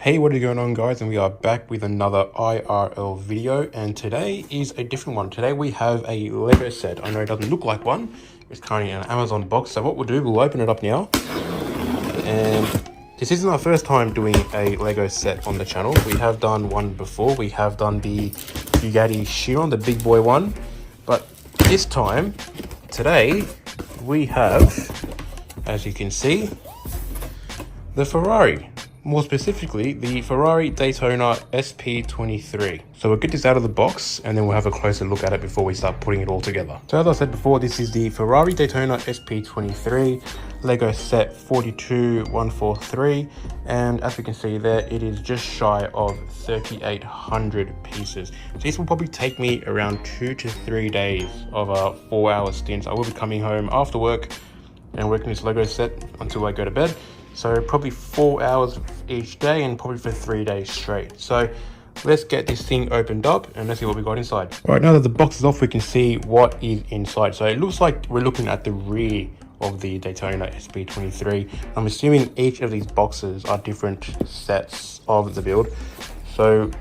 Hey, what is going on, guys? And we are back with another IRL video, and today is a different one. Today we have a Lego set. I know it doesn't look like one. It's currently an Amazon box, so what we'll do, we'll open it up now. And this isn't our first time doing a Lego set on the channel. We have done one before. We have done the Bugatti Chiron, the big boy one. But this time, today, we have, as you can see, the Ferrari. More specifically, the Ferrari Daytona SP3. So we'll get this out of the box and then we'll have a closer look at it before we start putting it all together. So as I said before, this is the Ferrari Daytona SP3 Lego set 42143, and as we can see there, it is just shy of 3,800 pieces. So this will probably take me around 2 to 3 days of a 4-hour stint. I will be coming home after work and working this Lego set until I go to bed. So probably 4 hours each day and probably for 3 days straight. So let's get this thing opened up and let's see what we got inside. All right, now that the box is off, we can see what is inside. So it looks like we're looking at the rear of the Daytona SP3. I'm assuming each of these boxes are different sets of the build. So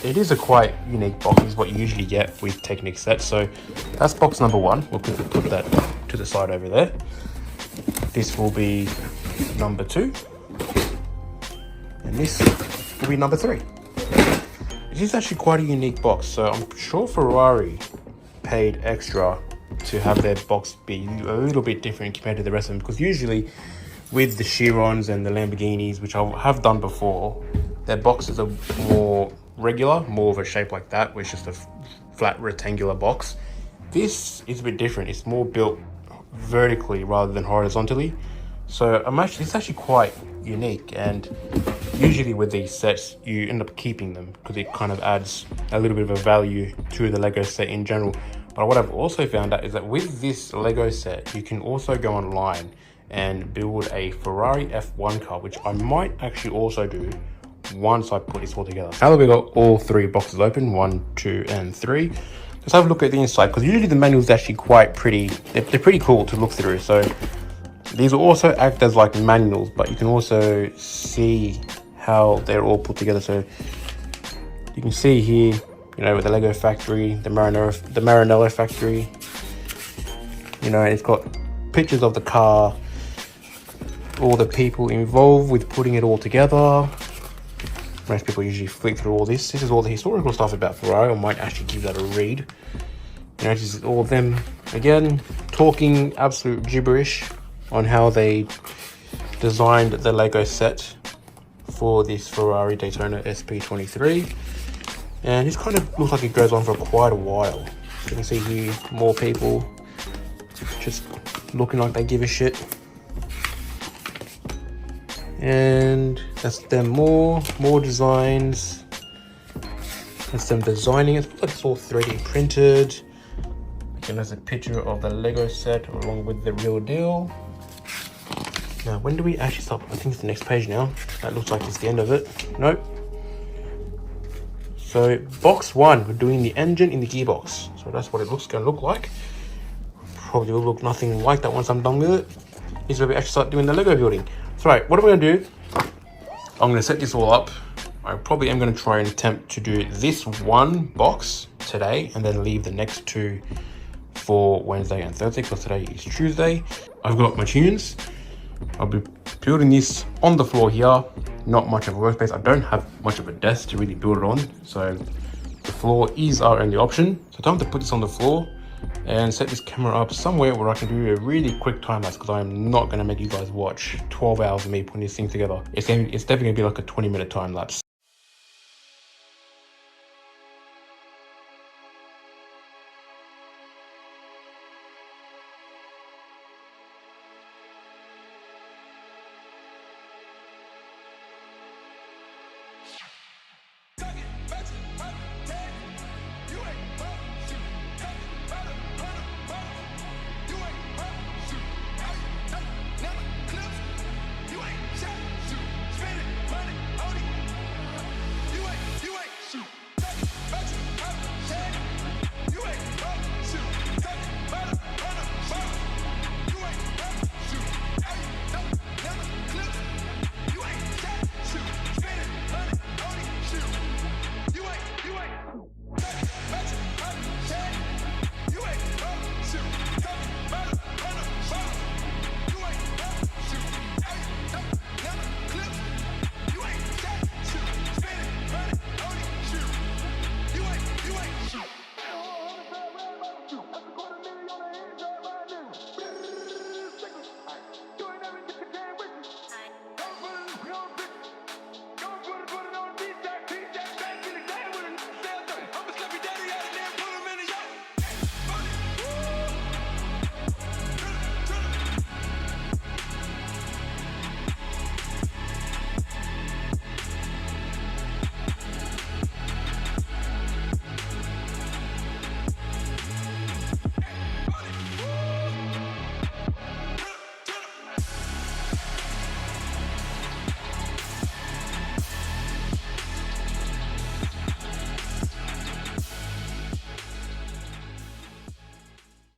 it is a quite unique box. This is what you usually get with Technic sets. So that's box number one. We'll quickly put that to the side over there. This will be number 2, and this will be number 3. It is actually quite a unique box, so I'm sure Ferrari paid extra to have their box be a little bit different compared to the rest of them, because usually with the Chirons and the Lamborghinis, which I have done before, their boxes are more regular, more of a shape like that, where it's just a flat rectangular box. This is a bit different. It's more built vertically rather than horizontally. So it's actually quite unique, and usually with these sets you end up keeping them because it kind of adds a little bit of a value to the Lego set in general. But what I've also found out is that with this Lego set, you can also go online and build a Ferrari F1 car, which I might actually also do once I put this all together. Now that we've got all 3 boxes open, 1, 2, and 3, let's have a look at the inside, because usually the manual is actually quite pretty. They're pretty cool to look through. So these will also act as like manuals, but you can also see how they're all put together. So you can see here, you know, with the Lego factory, the Maranello factory, you know, it's got pictures of the car, all the people involved with putting it all together. Most people usually flick through all this. This is all the historical stuff about Ferrari. I might actually give that a read. You know, this is all of them, again, talking absolute gibberish on how they designed the Lego set for this Ferrari Daytona SP3. And this kind of looks like it goes on for quite a while. You can see here more people just looking like they give a shit. And that's them, more designs. That's them designing it. Looks like it's all 3D printed. Again, there's a picture of the Lego set along with the real deal. Now, when do we actually stop? I think it's the next page now. That looks like it's the end of it. Nope. So box 1, we're doing the engine in the gearbox. So that's what it looks going to look like. Probably will look nothing like that once I'm done with it. This is where we actually start doing the Lego building. So right, what am I going to do? I'm going to set this all up. I probably am going to try and attempt to do this one box today and then leave the next 2 for Wednesday and Thursday, because today is Tuesday. I've got my tunes. I'll be building this on the floor here. Not much of a workspace. I don't have much of a desk to really build it on, so the floor is our only option. So time to put this on the floor and set this camera up somewhere where I can do a really quick time lapse, because I'm not going to make you guys watch 12 hours of me putting this thing together. It's definitely going to be like a 20-minute time lapse.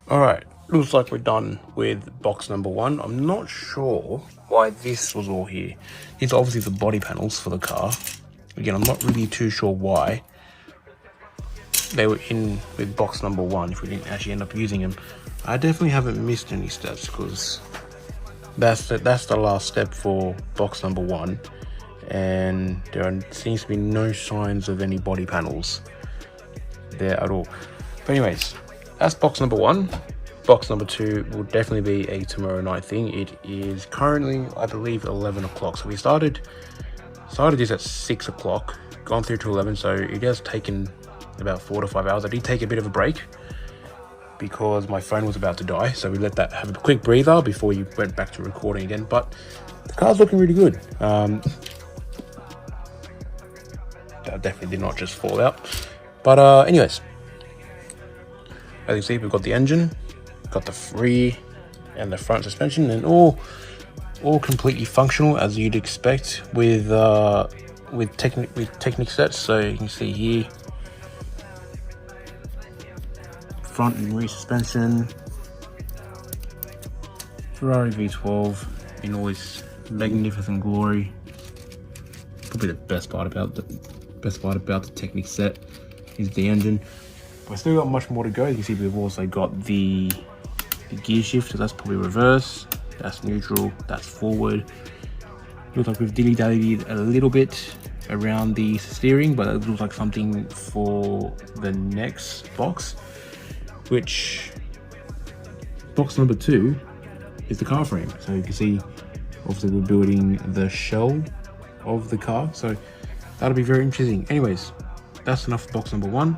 Alright, looks like we're done with box number 1. I'm not sure why this was all here. These are obviously the body panels for the car. Again, I'm not really too sure why they were in with box number 1 if we didn't actually end up using them. I definitely haven't missed any steps because that's the last step for box number 1, and there seems to be no signs of any body panels there at all. But anyways, that's box number 1. Box number 2 will definitely be a tomorrow night thing. It is currently, I believe, 11 o'clock. So we started this at 6 o'clock, gone through to 11. So it has taken about 4 to 5 hours. I did take a bit of a break because my phone was about to die. So we let that have a quick breather before you went back to recording again. But the car's looking really good. That definitely did not just fall out. But anyways, as you see, we've got the engine, got the rear and the front suspension, and all completely functional as you'd expect with Technic sets. So you can see here, front and rear suspension, Ferrari V12 in all its magnificent glory. Probably the best part about the Technic set is the engine. We've still got much more to go. You can see we've also got the gear shift, so that's probably reverse, that's neutral, that's forward. Looks like we've dilly-dallied a little bit around the steering, but it looks like something for the next box, which box number 2 is the car frame. So you can see obviously we're building the shell of the car, so that'll be very interesting. Anyways, that's enough for box number 1.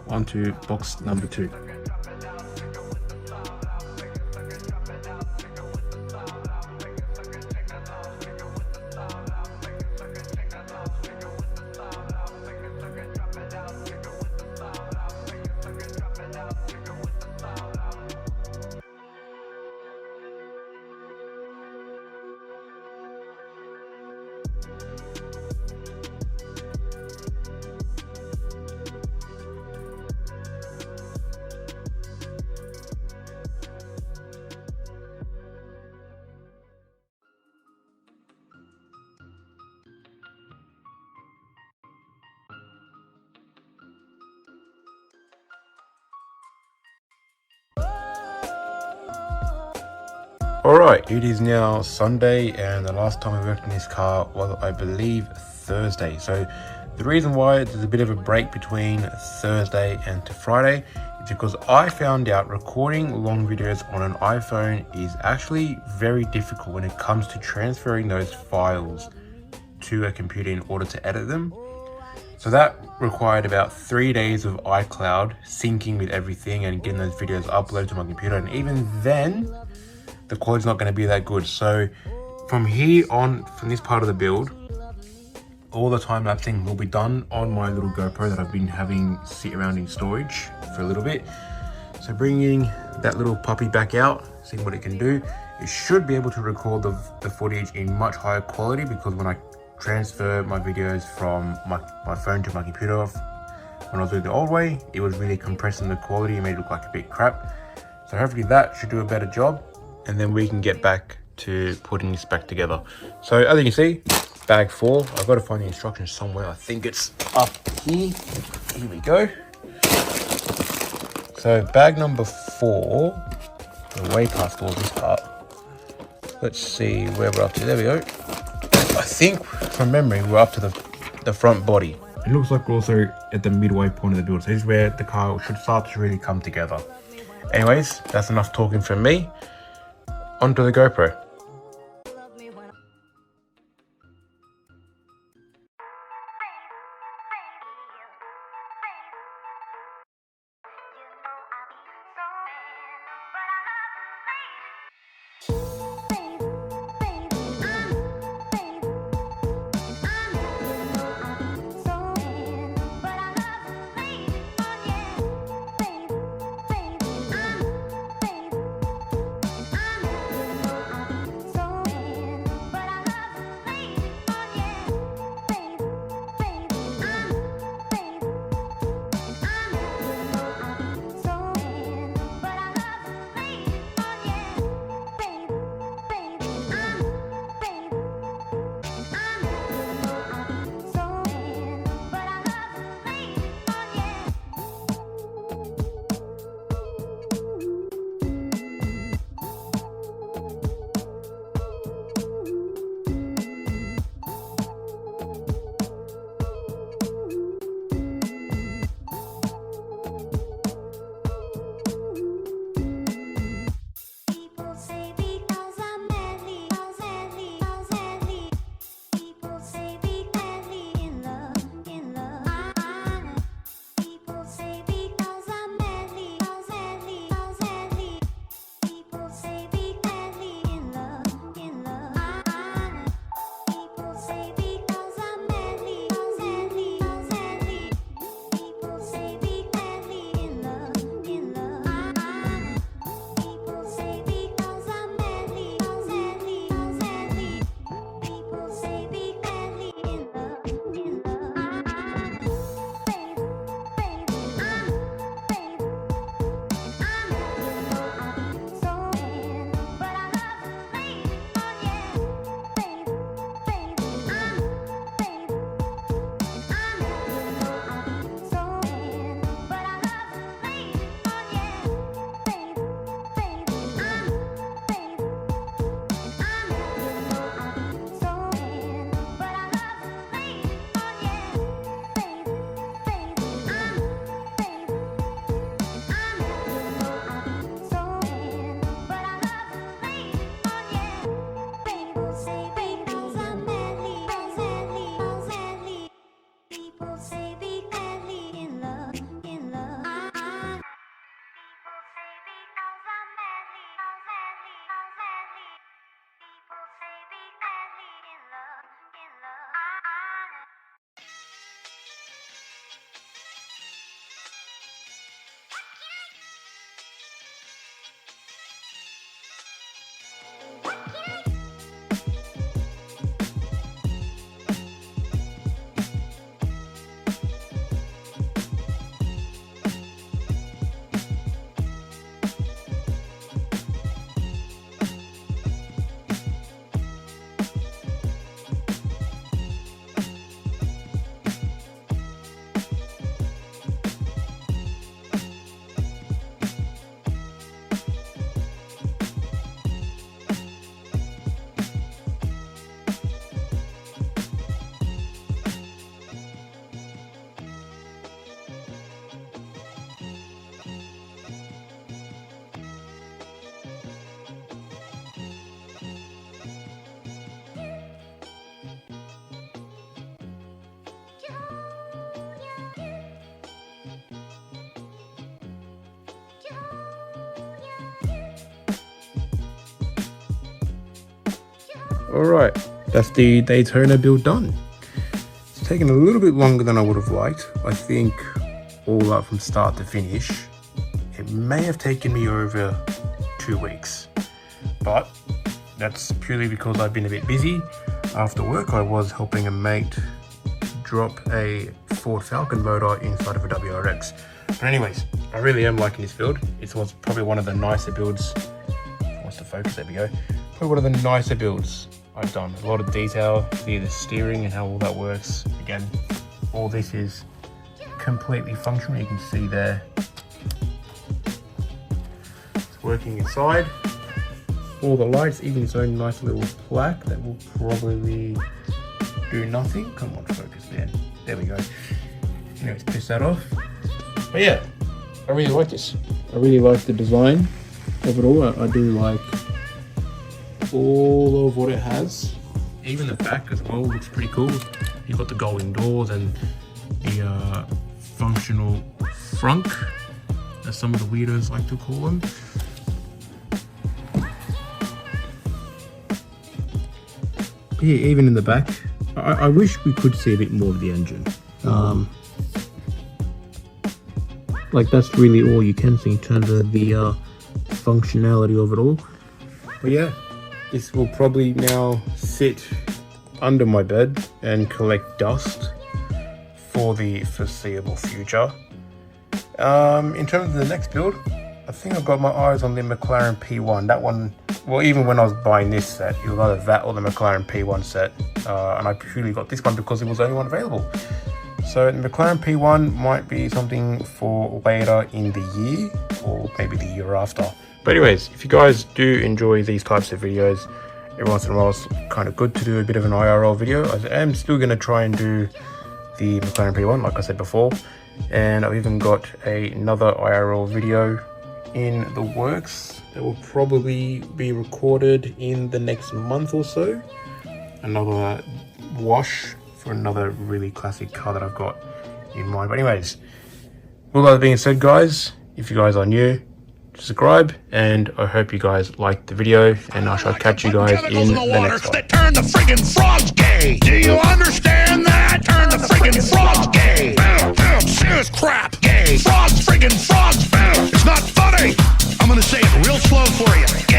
On to box number 2. Alright, it is now Sunday, and the last time I worked in this car was, I believe, Thursday. So the reason why there's a bit of a break between Thursday and to Friday is because I found out recording long videos on an iPhone is actually very difficult when it comes to transferring those files to a computer in order to edit them. So that required about 3 days of iCloud syncing with everything and getting those videos uploaded to my computer, and even then the quality's not going to be that good. So from here on, from this part of the build, all the time lapsing will be done on my little GoPro that I've been having sit around in storage for a little bit. So bringing that little puppy back out, seeing what it can do, it should be able to record the footage in much higher quality, because when I transfer my videos from my phone to my computer, when I was doing it the old way, it was really compressing the quality and made it look like a bit crap. So hopefully that should do a better job, and then we can get back to putting this back together. So as you can see, bag 4, I've got to find the instructions somewhere. I think it's up here. Here we go. So bag number 4, we're way past all this part. Let's see where we're up to. There we go. I think from memory we're up to the front body. It looks like we're also at the midway point of the build. So this is where the car should start to really come together. Anyways, that's enough talking from me. Onto the GoPro. People say be madly in love, in love. People say because I'm madly, madly, madly. People say be madly in love, in love. Alright, that's the Daytona build done. It's taken a little bit longer than I would have liked. I think all up from start to finish, it may have taken me over 2 weeks. But that's purely because I've been a bit busy. After work, I was helping a mate drop a Ford Falcon motor inside of a WRX. But anyways, I really am liking this build. It was probably one of the nicer builds. Wants to focus, there we go. Probably one of the nicer builds I've done. A lot of detail via the steering and how all that works. Again, all this is completely functional. You can see there it's working inside. All the lights, even its own nice little plaque that will probably do nothing. Come on, focus, man. There we go. Anyways, piss that off. But yeah, I really like this. I really like the design of it all. I do like all of what it has. Even the back as well looks pretty cool. You've got the golden doors and the functional frunk, as some of the weirdos like to call them. Yeah, even in the back, I wish we could see a bit more of the engine. Like that's really all you can see in terms of the functionality of it all. But yeah, this will probably now sit under my bed and collect dust for the foreseeable future. In terms of the next build, I think I've got my eyes on the McLaren P1. That one, well, even when I was buying this set, it was either that or the McLaren P1 set. And I purely got this one because it was the only one available. So the McLaren P1 might be something for later in the year or maybe the year after. But anyways, if you guys do enjoy these types of videos, every once in a while it's kind of good to do a bit of an IRL video. I am still going to try and do the McLaren P1 like I said before. And I've even got another IRL video in the works that will probably be recorded in the next month or so. Another wash for another really classic car that I've got in mind. But anyways, with all that being said, guys, if you guys are new, subscribe, and I hope you guys liked the video, and I shall catch you guys in the next one. That turn the friggin' frogs gay. Do you understand that? Turn the friggin' frogs gay. Serious crap gay. Frogs friggin' frogs. It's not funny. I'm gonna say it real slow for you.